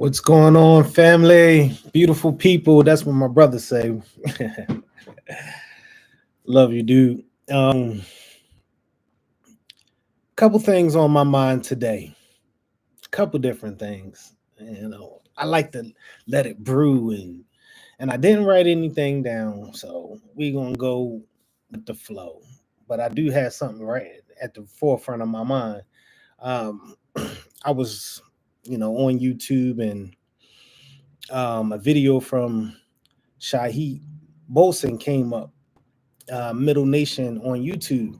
What's going on, family? Beautiful people. That's what my brother say. Love you, dude. Couple things on my mind today. Couple different things. I like to let it brew and I didn't write anything down, so we gonna go with the flow. But I do have something right at the forefront of my mind. Um, I was, on YouTube and a video from Shahid Bolson came up, Middle Nation on YouTube.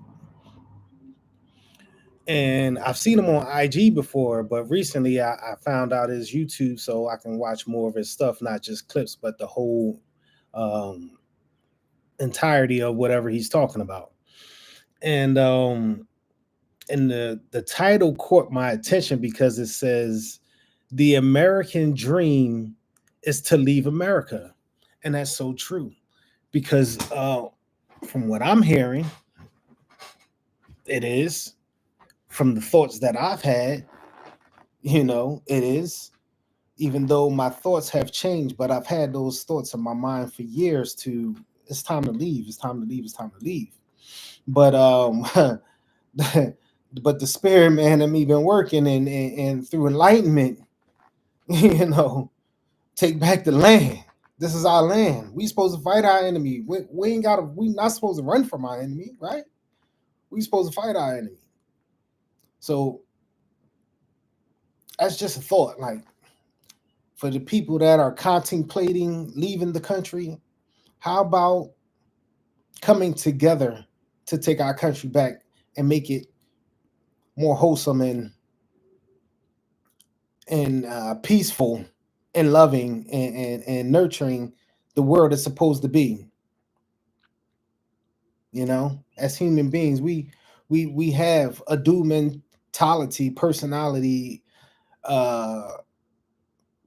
And I've seen him on IG before, but recently I found out his YouTube so I can watch more of his stuff, not just clips, but the whole um, entirety of whatever he's talking about. And the title caught my attention because it says the American dream is to leave America, and that's so true because from what I'm hearing, it is from the thoughts that I've had, it is, even though my thoughts have changed, but I've had those thoughts in my mind for years to it's time to leave, it's time to leave, it's time to leave. But but the spirit man and me been working and through enlightenment, you know, take back the land. This is our land. We supposed to fight our enemy. We ain't gotta we not supposed to run from our enemy, right? We supposed to fight our enemy. So that's just a thought. Like for the people that are contemplating leaving the country, how about coming together to take our country back and make it more wholesome and peaceful and loving and nurturing the world is supposed to be. As human beings, we have a dual mentality, personality, uh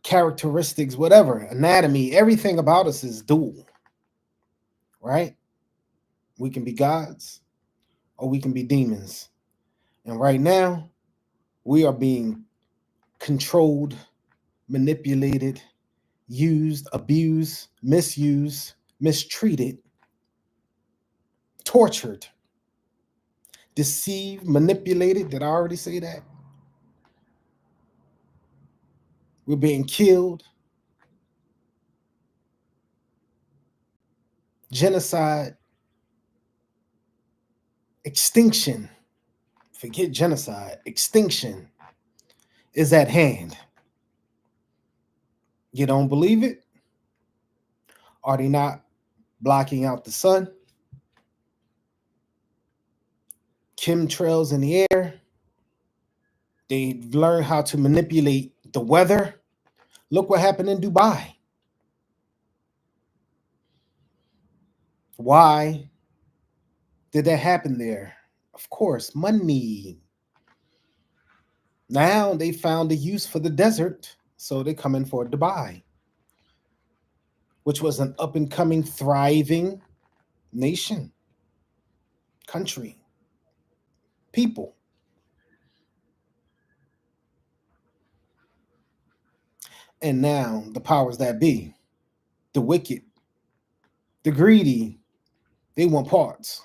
characteristics, whatever, anatomy, everything about us is dual, right? We can be gods or we can be demons. And right now, we are being controlled, manipulated, used, abused, misused, mistreated, tortured, deceived, manipulated. Did I already say that? We're being killed, genocide, extinction. Forget genocide, extinction is at hand. You don't believe it? Are they not blocking out the sun? Chemtrails in the air. They learn how to manipulate the weather. Look what happened in Dubai. Why did that happen there? Of course, money. Now they found a use for the desert, so they're coming for Dubai, which was an up and coming, thriving nation, country, people. And now the powers that be, the wicked, the greedy, they want parts.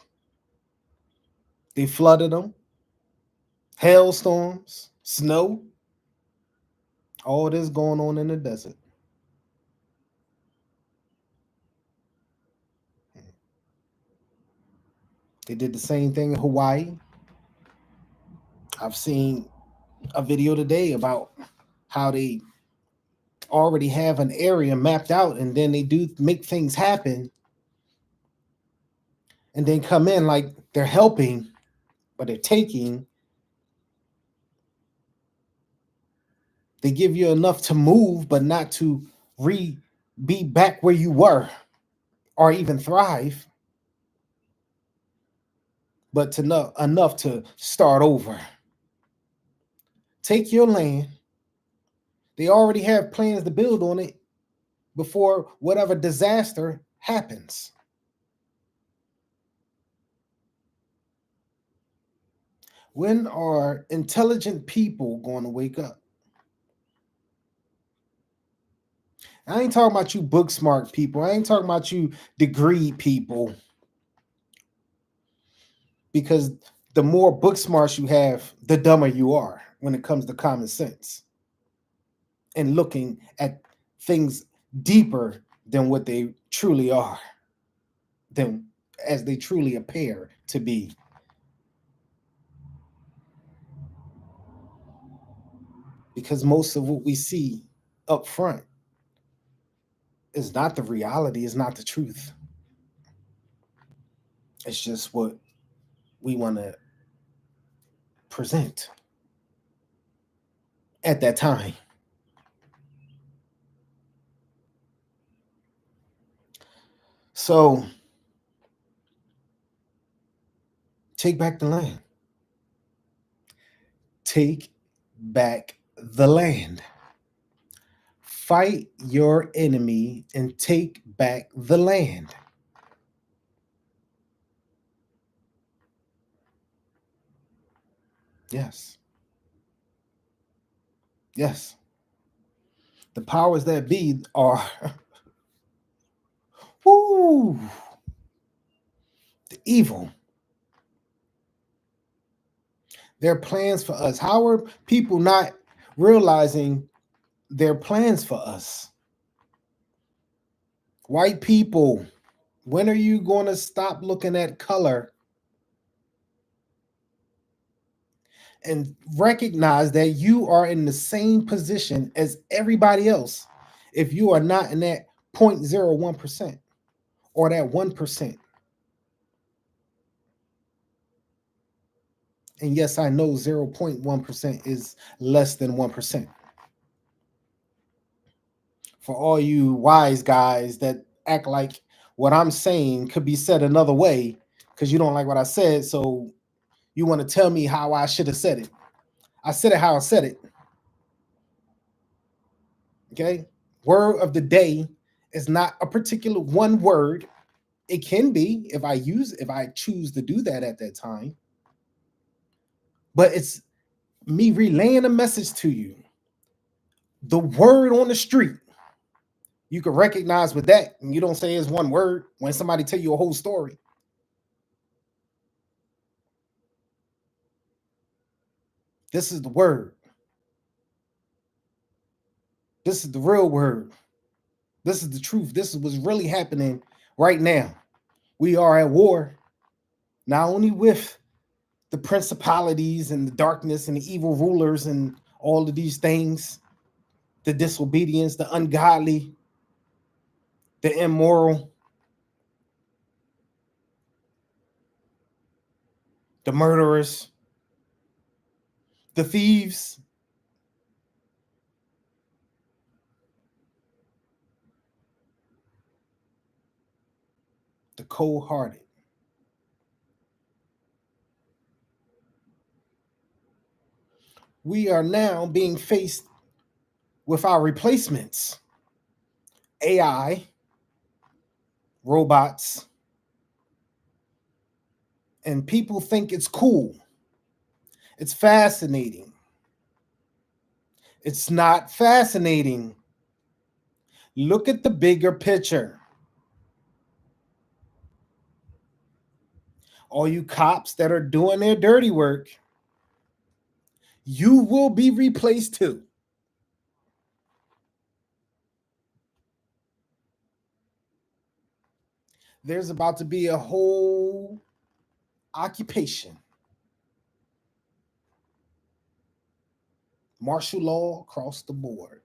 They flooded them, hailstorms, snow, all this going on in the desert. They did the same thing in Hawaii. I've seen a video today about how they already have an area mapped out and then they do make things happen and then come in like they're helping, but they're taking. They give you enough to move, but not to be back where you were or even thrive, but to know enough to start over. Take your land. They already have plans to build on it before whatever disaster happens. When are intelligent people going to wake up? I ain't talking about you book smart people. I ain't talking about you degree people. Because the more book smarts you have, the dumber you are when it comes to common sense and looking at things deeper than what they truly are, than as they truly appear to be. Because most of what we see up front is not the reality, is not the truth. It's just what we want to present at that time. So take back the land. Take back the land. Fight your enemy and take back the land. Yes. Yes. The powers that be are whoo, the evil. Their plans for us. How are people not realizing their plans for us? White people, when are you going to stop looking at color and recognize that you are in the same position as everybody else if you are not in that 0.01% or that 1%? And yes, I know 0.1% is less than 1%. For all you wise guys that act like what I'm saying could be said another way because you don't like what I said, so you want to tell me how I should have said it. I said it how I said it. Okay? Word of the day is not a particular one word. It can be if I choose to do that at that time. But it's me relaying a message to you. The word on the street, you can recognize with that, and you don't say it's one word when somebody tell you a whole story. This is the word. This is the real word. This is the truth. This is what's really happening right now. We are at war, not only with the principalities and the darkness and the evil rulers and all of these things, the disobedience, the ungodly, the immoral, the murderers, the thieves, the cold-hearted. We are now being faced with our replacements. AI, robots, and people think it's cool. It's fascinating. It's not fascinating. Look at the bigger picture. All you cops that are doing their dirty work, you will be replaced too. There's about to be a whole occupation. Martial law across the board.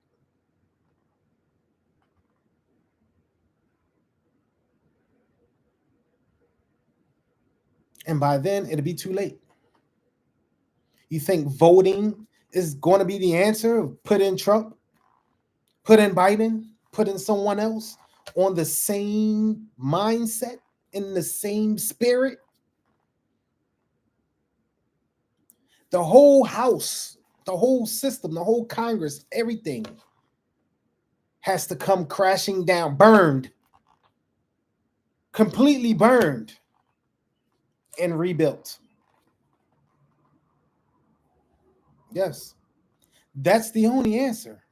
And by then, it'll be too late. You think voting is going to be the answer? Put in Trump, put in Biden, put in someone else on the same mindset, in the same spirit? The whole House, the whole system, the whole Congress, everything has to come crashing down, burned, completely burned, and rebuilt. Yes, that's the only answer.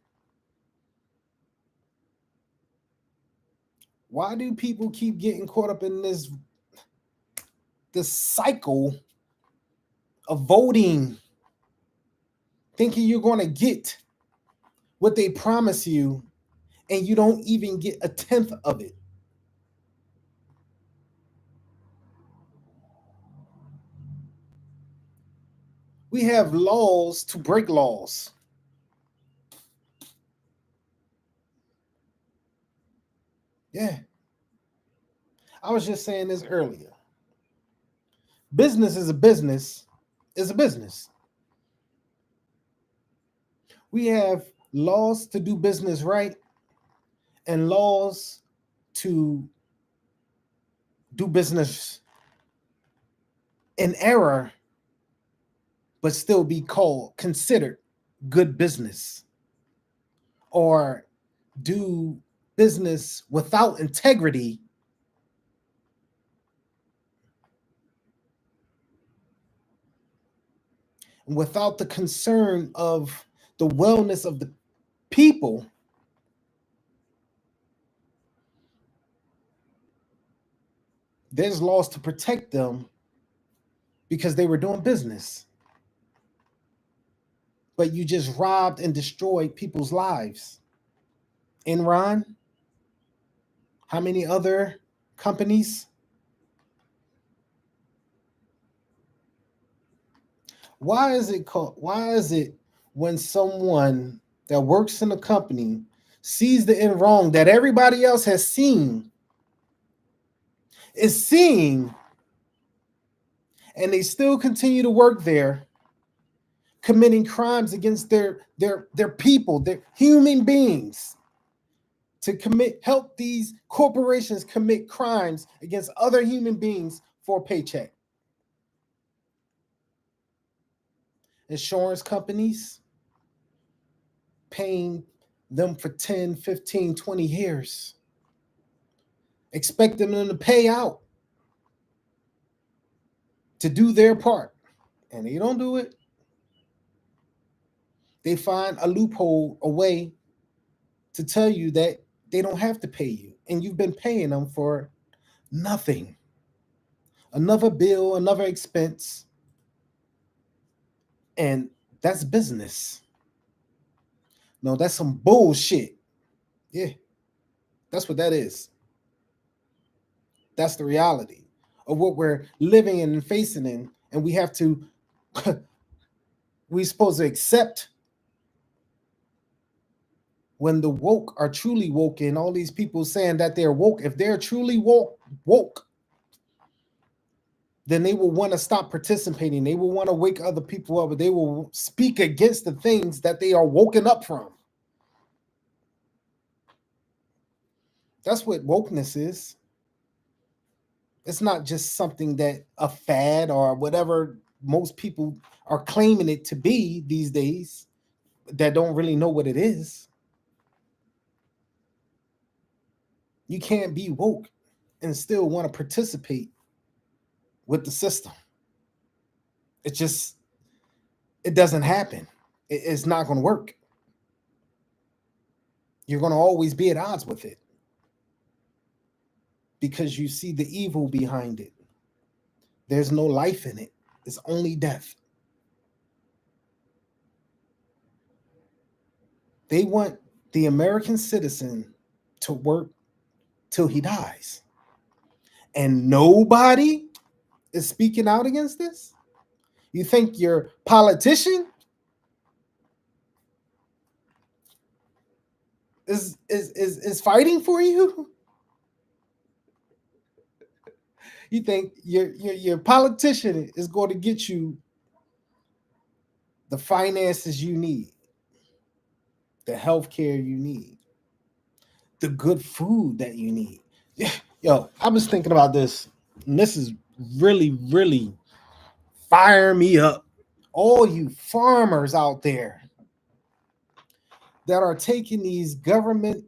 Why do people keep getting caught up in this cycle of voting, thinking you're going to get what they promise you, and you don't even get a tenth of it? We have laws to break laws. Yeah. I was just saying this earlier. Business is a business, is a business. We have laws to do business right and laws to do business in error, but still be considered good business, or do business without integrity and without the concern of the wellness of the people. There's laws to protect them because they were doing business. But you just robbed and destroyed people's lives. Enron, how many other companies? Why is it when someone that works in a company sees the end wrong that everybody else has seen, is seeing, and they still continue to work there, committing crimes against their people, their human beings, to help these corporations commit crimes against other human beings for a paycheck? Insurance companies paying them for 10, 15, 20 years, expecting them to pay out, to do their part, and they don't do it. They find a loophole, a way to tell you that they don't have to pay you, and you've been paying them for nothing. Another bill, another expense, and that's business. No, that's some bullshit. Yeah, that's what that is. That's the reality of what we're living in and facing in, and we have to we're supposed to accept when the woke are truly woke, and all these people saying that they're woke. If they're truly woke, then they will want to stop participating. They will want to wake other people up, but they will speak against the things that they are woken up from. That's what wokeness is. It's not just something that a fad or whatever most people are claiming it to be these days that don't really know what it is. You can't be woke and still want to participate with the system. It doesn't happen. It's not going to work. You're going to always be at odds with it because you see the evil behind it. There's no life in it. It's only death. They want the American citizen to work till he dies. And nobody is speaking out against this? You think your politician is fighting for you? You think your politician is going to get you the finances you need, the health care you need, the good food that you need? Yo, I was thinking about this, and this is really, really firing me up. All you farmers out there that are taking these government,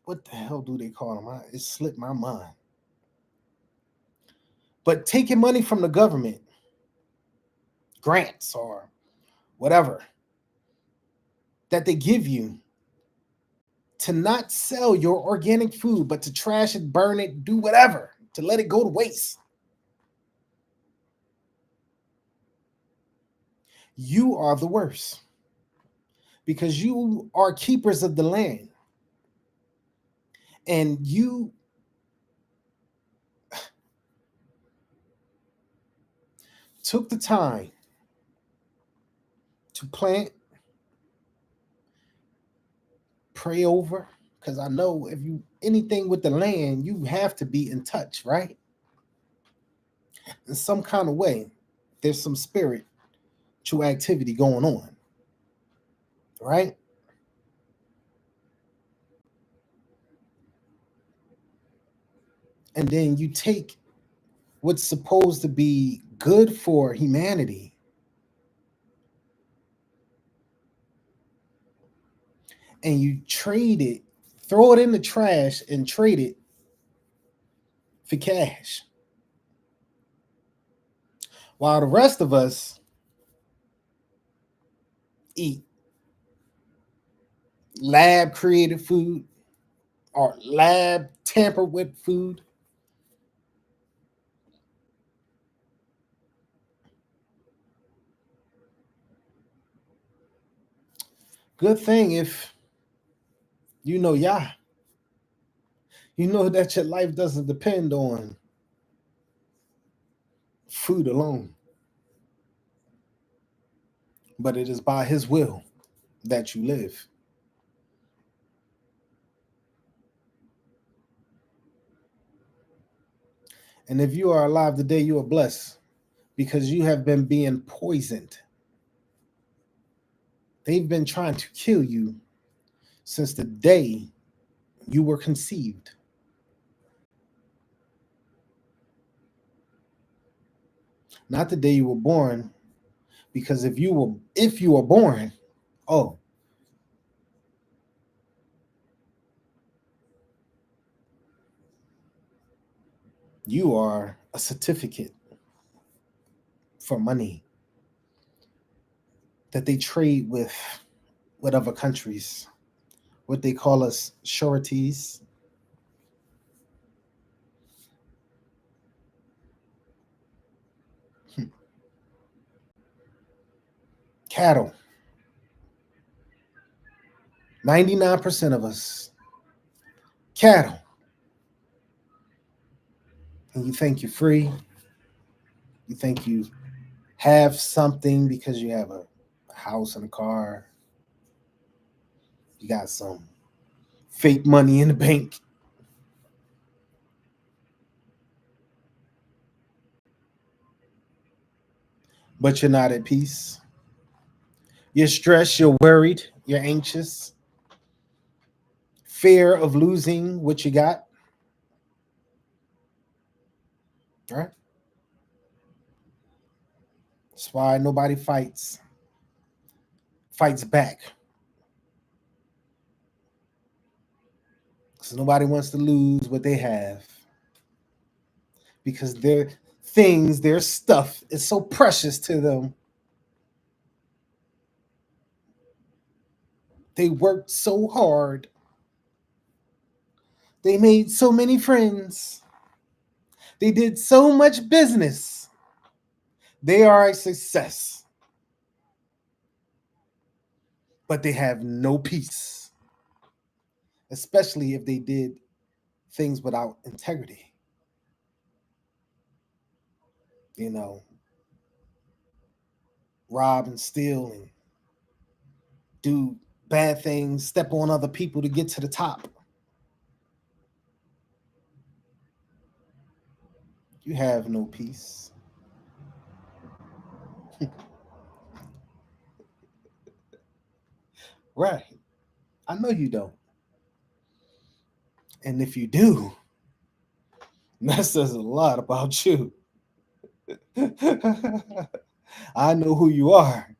what the hell do they call them? It slipped my mind. But taking money from the government, grants or whatever, that they give you to not sell your organic food, but to trash it, burn it, do whatever, to let it go to waste. You are the worst because you are keepers of the land, and you took the time to plant, pray over, because I know if you anything with the land, you have to be in touch, right? In some kind of way, there's some spiritual activity going on, right? And then you take what's supposed to be good for humanity and you trade it, throw it in the trash and trade it for cash. While the rest of us eat lab created food or lab tampered with food. Good thing if you know Yah, you know that your life doesn't depend on food alone, but it is by his will that you live. And if you are alive today, you are blessed because you have been being poisoned. They've been trying to kill you since the day you were conceived. Not the day you were born, because if you were born, oh, you are a certificate for money that they trade with other countries. What they call us sureties. Cattle. 99% of us cattle. And you think you're free. You think you have something because you have a house and a car. You got some fake money in the bank. But you're not at peace. You're stressed, you're worried, you're anxious, fear of losing what you got, right? That's why nobody fights back. Because nobody wants to lose what they have. Because their stuff is so precious to them. They worked so hard. They made so many friends. They did so much business. They are a success. But they have no peace. Especially if they did things without integrity. You know, rob and steal and do bad things, step on other people to get to the top. You have no peace. Right. I know you don't. And if you do, that says a lot about you. I know who you are.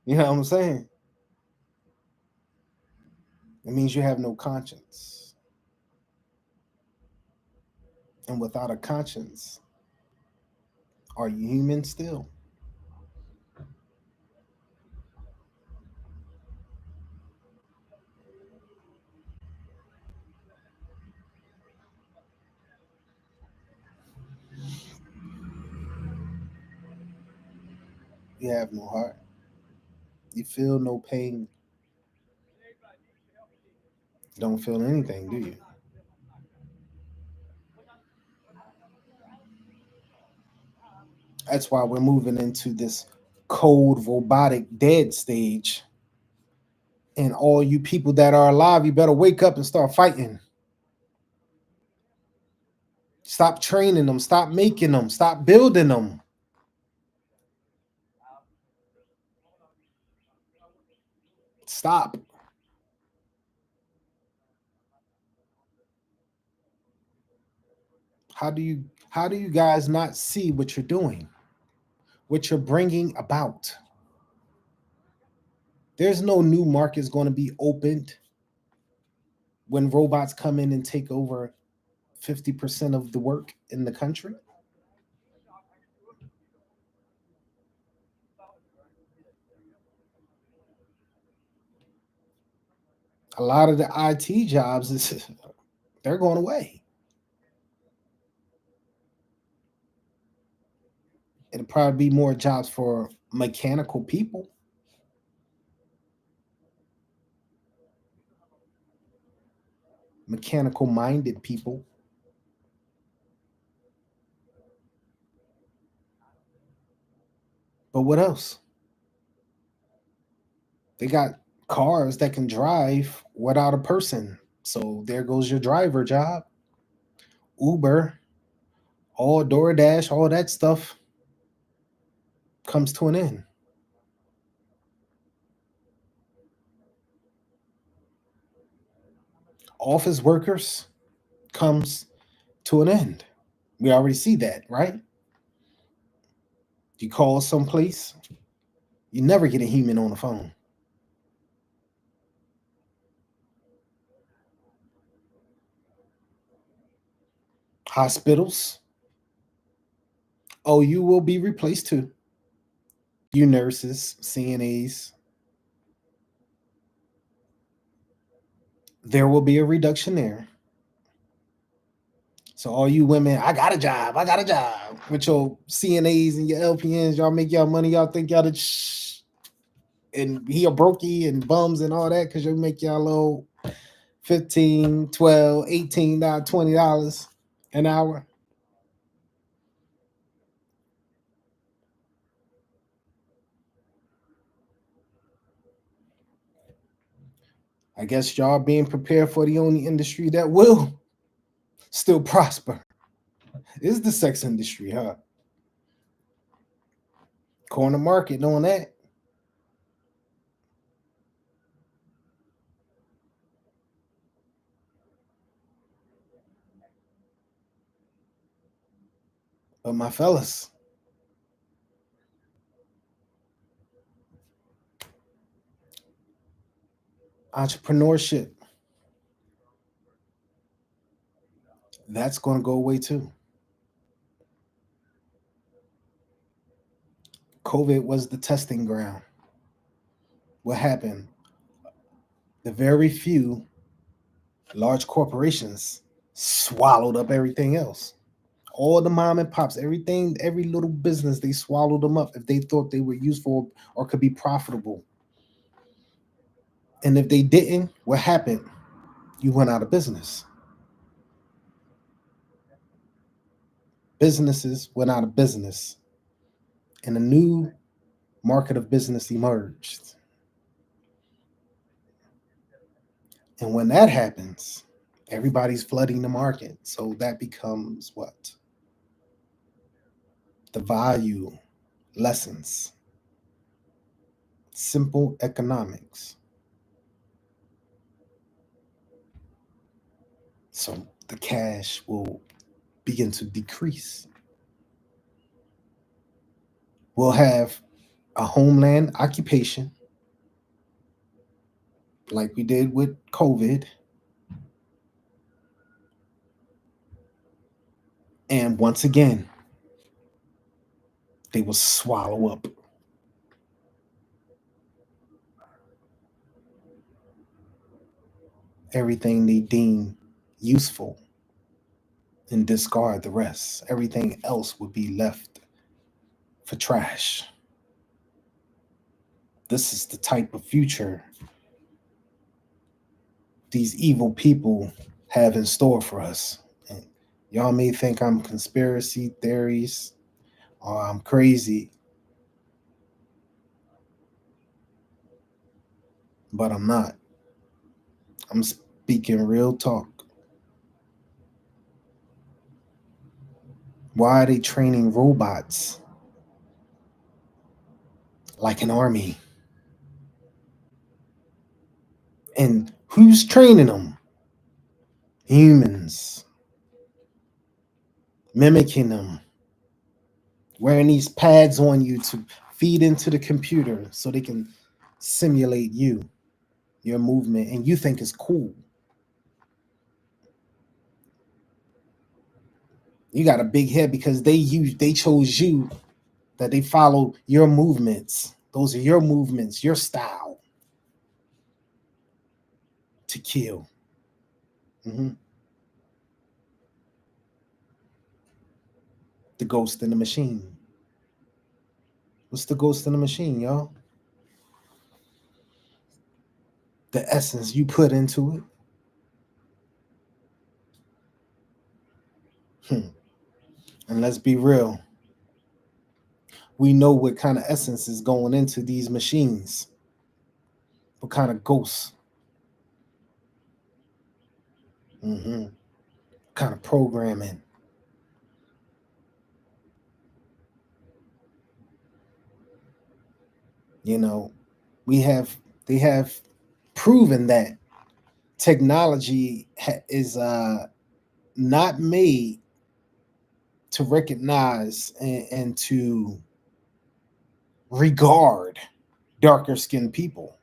You know what I'm saying? It means you have no conscience. And without a conscience, are you human still? You have no heart. You feel no pain. Don't feel anything, do you? That's why we're moving into this cold, robotic, dead stage. And all you people that are alive, you better wake up and start fighting. Stop training them. Stop making them. Stop building them. Stop. How do you guys not see what you're doing? What you're bringing about? There's no new markets going to be opened when robots come in and take over 50% of the work in the country. A lot of the IT jobs is they're going away. It'll probably be more jobs for mechanical people, mechanical minded people. But what else? They got cars that can drive without a person. So there goes your driver job. Uber, all DoorDash, all that stuff comes to an end. Office workers comes to an end. We already see that, right? You call someplace, you never get a human on the phone. Hospitals, oh, you will be replaced too. You nurses, CNAs, there will be a reduction there. So all you women, I got a job, I got a job. With your CNAs and your LPNs, y'all make y'all money, y'all think y'all the and he a brokey and bums and all that because you make y'all little 15, 12, 18, $20 an hour. I guess y'all being prepared for the only industry that will still prosper is the sex industry, huh? Corner market, knowing that. But my fellas, entrepreneurship, that's going to go away too. COVID was the testing ground. What happened? The very few large corporations swallowed up everything else. All the mom and pops, everything, every little business, they swallowed them up if they thought they were useful or could be profitable. And if they didn't, what happened? You went out of business. Businesses went out of business, and a new market of business emerged. And when that happens, everybody's flooding the market. So that becomes what? The value lessens. Simple economics. So the cash will begin to decrease. We'll have a homeland occupation like we did with COVID. And once again, they will swallow up everything they deem useful and discard the rest. Everything else would be left for trash. This is the type of future these evil people have in store for us. And y'all may think I'm conspiracy theories or I'm crazy, but I'm not. I'm speaking real talk. Why are they training robots like an army? And who's training them? Humans. Mimicking them. Wearing these pads on you to feed into the computer so they can simulate you, your movement, and you think it's cool. You got a big head because they chose you, that they follow your movements. Those are your movements, your style to kill. Mm-hmm. The ghost in the machine. What's the ghost in the machine, y'all? The essence you put into it. And let's be real. We know what kind of essence is going into these machines. What kind of ghosts. Mm-hmm. What kind of programming. You know, they have proven that technology is not made to recognize and to regard darker skinned people,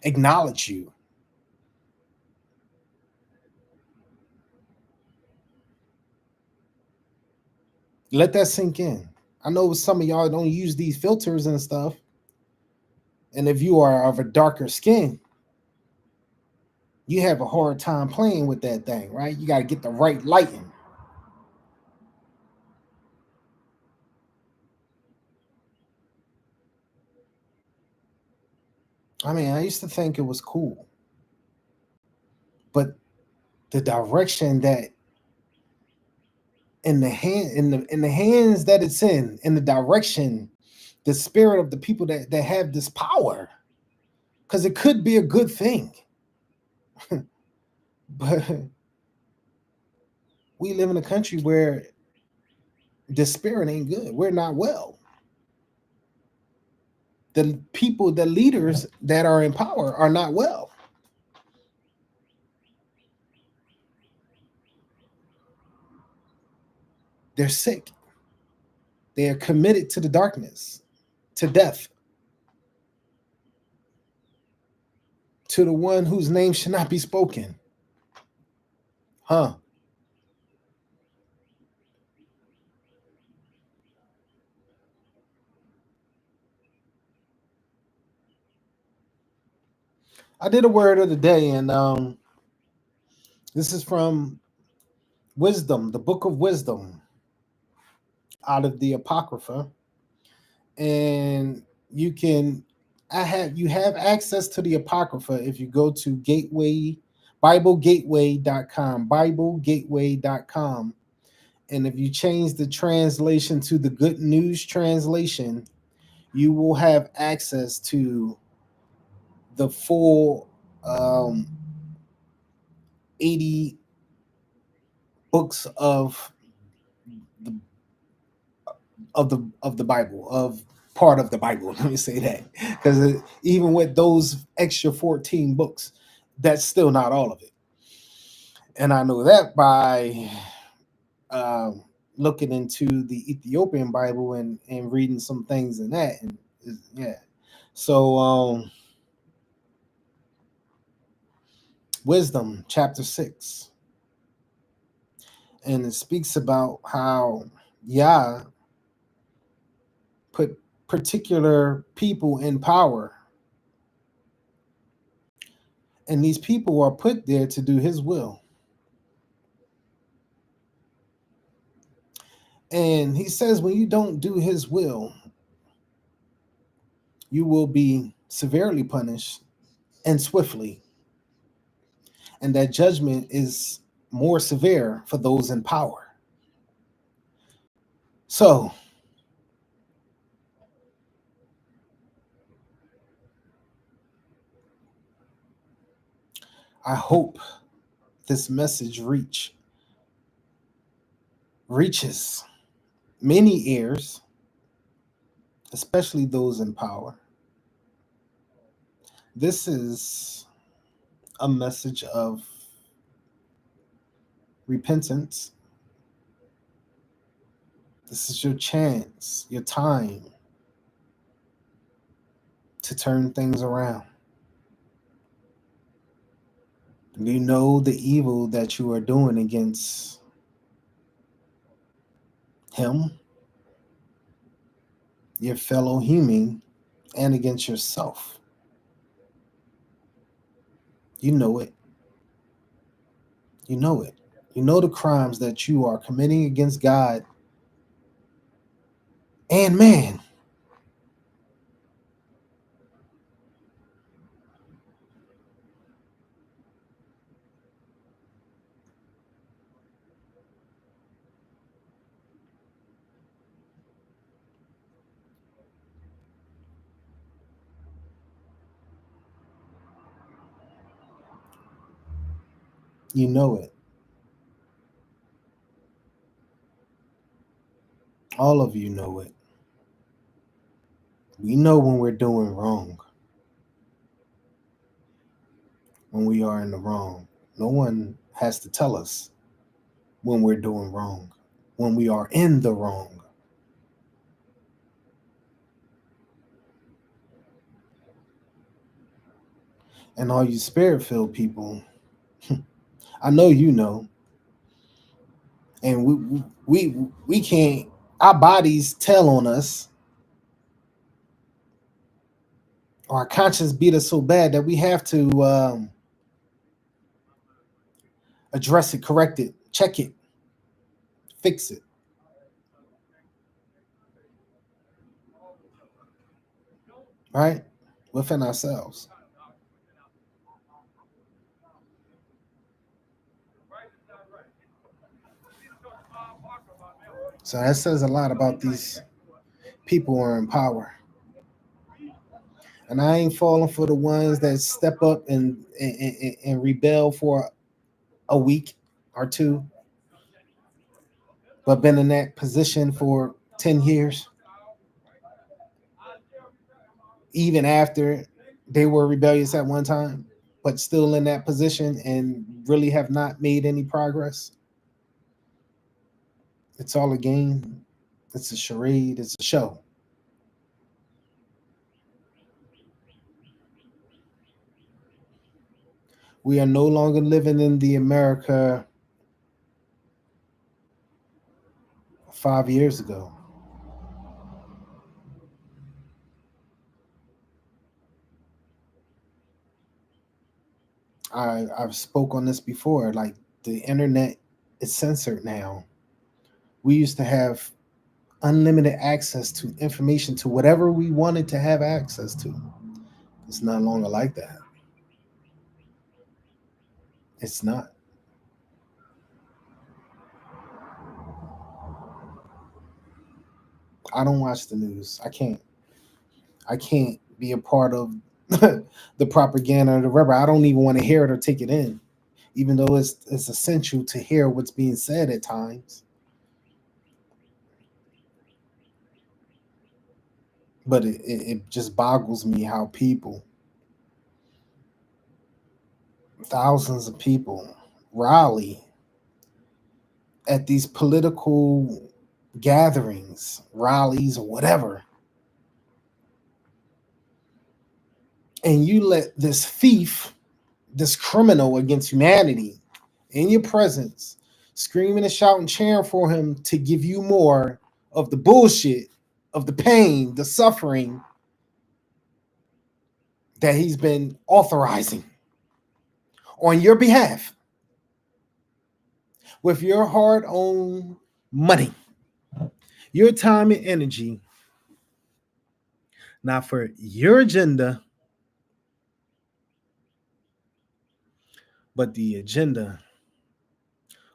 acknowledge you. Let that sink in. I know some of y'all don't use these filters and stuff. And if you are of a darker skin, you have a hard time playing with that thing, right? You got to get the right lighting. I mean, I used to think it was cool, but the direction that in the hands that it's in the direction, the spirit of the people that have this power, because it could be a good thing, but we live in a country where the spirit ain't good. We're not well. The people, the leaders that are in power are not well. They're sick. They are committed to the darkness, to death, to the one whose name should not be spoken. Huh? I did a word of the day, and this is from Wisdom, the Book of Wisdom, out of the Apocrypha, and you have access to the Apocrypha if you go to BibleGateway.com, and if you change the translation to the Good News translation, you will have access to the full 80 books the of the Bible, of part of the Bible. Let me say that, because even with those extra 14 books, that's still not all of it. And I know that by looking into the Ethiopian Bible and reading some things in that, and yeah. So Wisdom chapter 6, and it speaks about how Yah put particular people in power, and these people are put there to do his will. And he says when you don't do his will, you will be severely punished and swiftly, and that judgment is more severe for those in power. So, I hope this message reaches many ears, especially those in power. This is a message of repentance. This is your chance, your time to turn things around. You know the evil that you are doing against him, your fellow human, and against yourself. You know it. You know it. You know the crimes that you are committing against God and man. You know it. All of you know it. We know when we're doing wrong, when we are in the wrong. No one has to tell us when we're doing wrong, when we are in the wrong. And all you spirit filled people, I know you know. And we can't, our bodies tell on us, or our conscience beat us so bad that we have to address it, correct it, check it, fix it, right? Within ourselves. So that says a lot about these people who are in power. And I ain't falling for the ones that step up and rebel for a week or two, but been in that position for 10 years, even after they were rebellious at one time, but still in that position and really have not made any progress. It's all a game. It's a charade. It's a show. We are no longer living in the America 5 years ago. I've spoke on this before. Like the internet is censored now. We used to have unlimited access to information to whatever we wanted to have access to. It's no longer like that. It's not. I don't watch the news. I can't. I can't be a part of the propaganda or the rubber. I don't even want to hear it or take it in, even though it's essential to hear what's being said at times. But it just boggles me how people, thousands of people, rally at these political gatherings, rallies, or whatever, and you let this thief, this criminal against humanity, in your presence, screaming and shouting, cheering for him to give you more of the bullshit, of the pain, the suffering that he's been authorizing on your behalf with your hard earned money, your time and energy, not for your agenda, but the agenda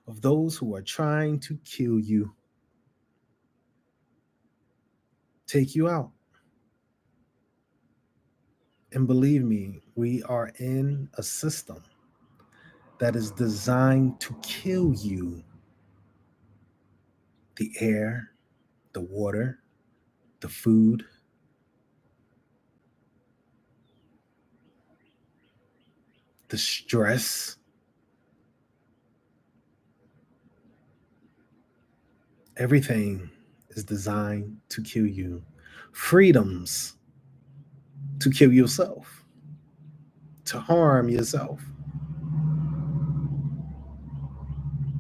of those who are trying to kill you, take you out. And believe me, we are in a system that is designed to kill you. The air, the water, the food, the stress, everything is designed to kill you. Freedoms to kill yourself, to harm yourself.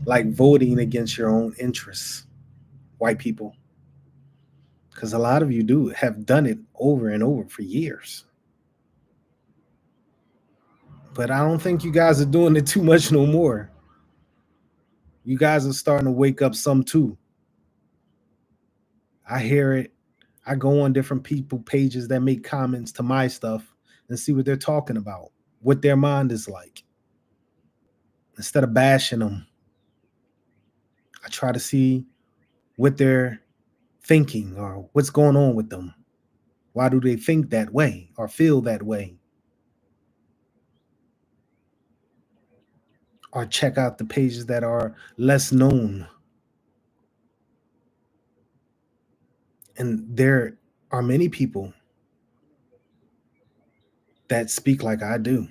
Like voting against your own interests, white people. Because a lot of you do have done it over and over for years. But I don't think you guys are doing it too much no more. You guys are starting to wake up some too. I hear it. I go on different people pages that make comments to my stuff and see what they're talking about, what their mind is like. Instead of bashing them, I try to see what they're thinking or what's going on with them. Why do they think that way or feel that way? Or check out the pages that are less known. And there are many people that speak like I do.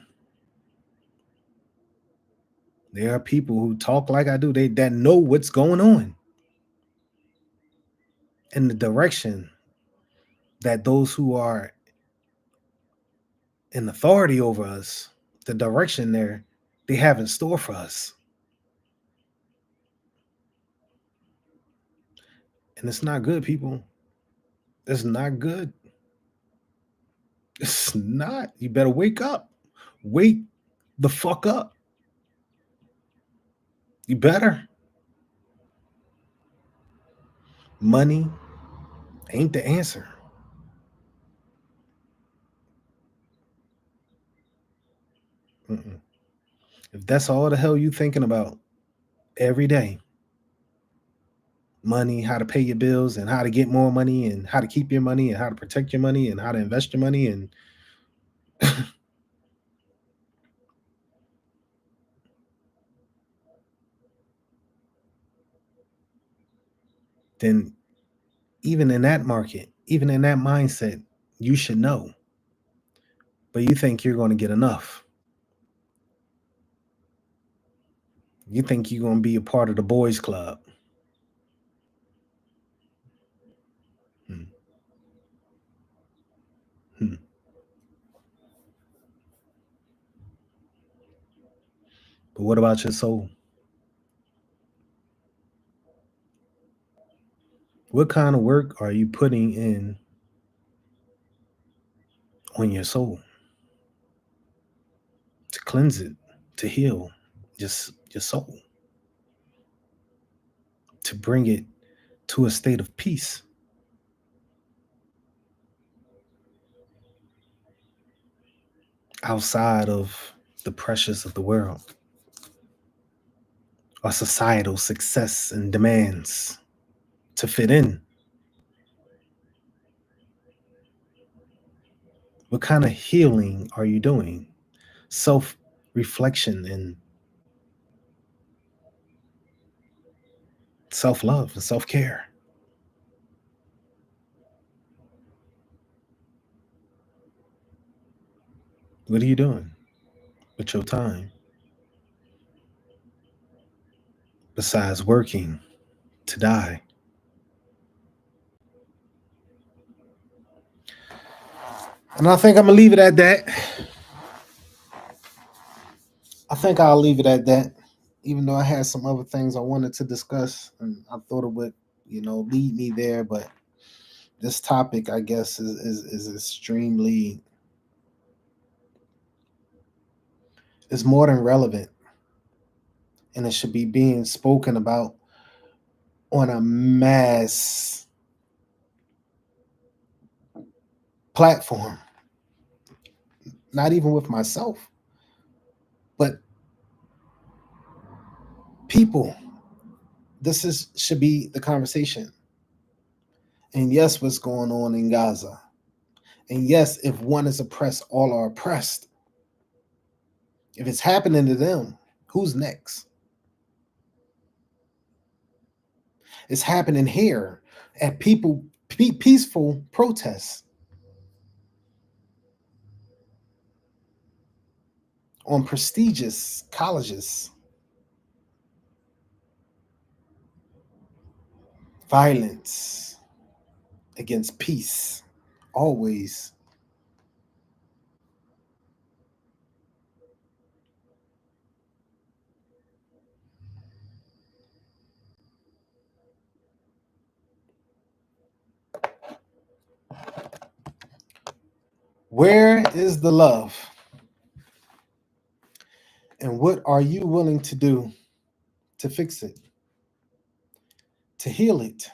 There are people who talk like I do. They that know what's going on and the direction that those who are in authority over us, the direction they have in store for us. And it's not good, people. It's not good. It's not. You better wake up. Wake the fuck up. You better. Money ain't the answer. Mm-mm. If that's all the hell you thinking about every day, money, how to pay your bills, and how to get more money, and how to keep your money, and how to protect your money, and how to invest your money, and then even in that market, even in that mindset, you should know. But you think you're going to get enough. You think you're going to be a part of the boys club. Hmm. Hmm. But what about your soul? What kind of work are you putting in on your soul to cleanse it, to heal just your soul, to bring it to a state of peace outside of the pressures of the world or societal success and demands to fit in? What kind of healing are you doing? Self reflection and self love and self care. What are you doing with your time besides working to die? And I think I'm going to leave it at that. I think I'll leave it at that, even though I had some other things I wanted to discuss, and I thought it would, lead me there. But this topic, I guess, is extremely, it's more than relevant, and it should be being spoken about on a mass platform. Not even with myself, but People, should be the conversation. And yes, what's going on in Gaza? And yes, if one is oppressed, all are oppressed. If it's happening to them, who's next? It's happening here at peaceful protests on prestigious colleges. Violence against peace, always. Where is the love? And what are you willing to do to fix it, to heal it,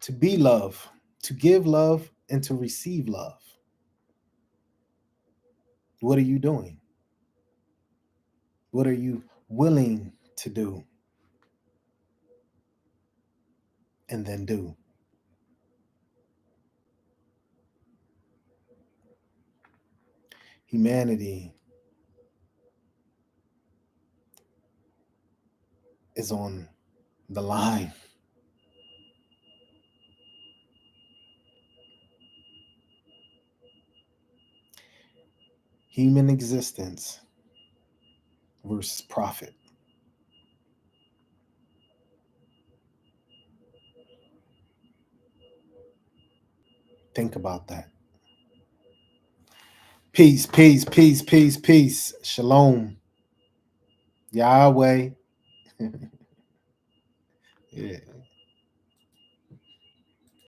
to be love, to give love, and to receive love? What are you doing? What are you willing to do and then do? Humanity is on the line. Human existence versus profit. Think about that. Peace, peace, peace, peace, peace. Shalom. Yahweh. Yeah.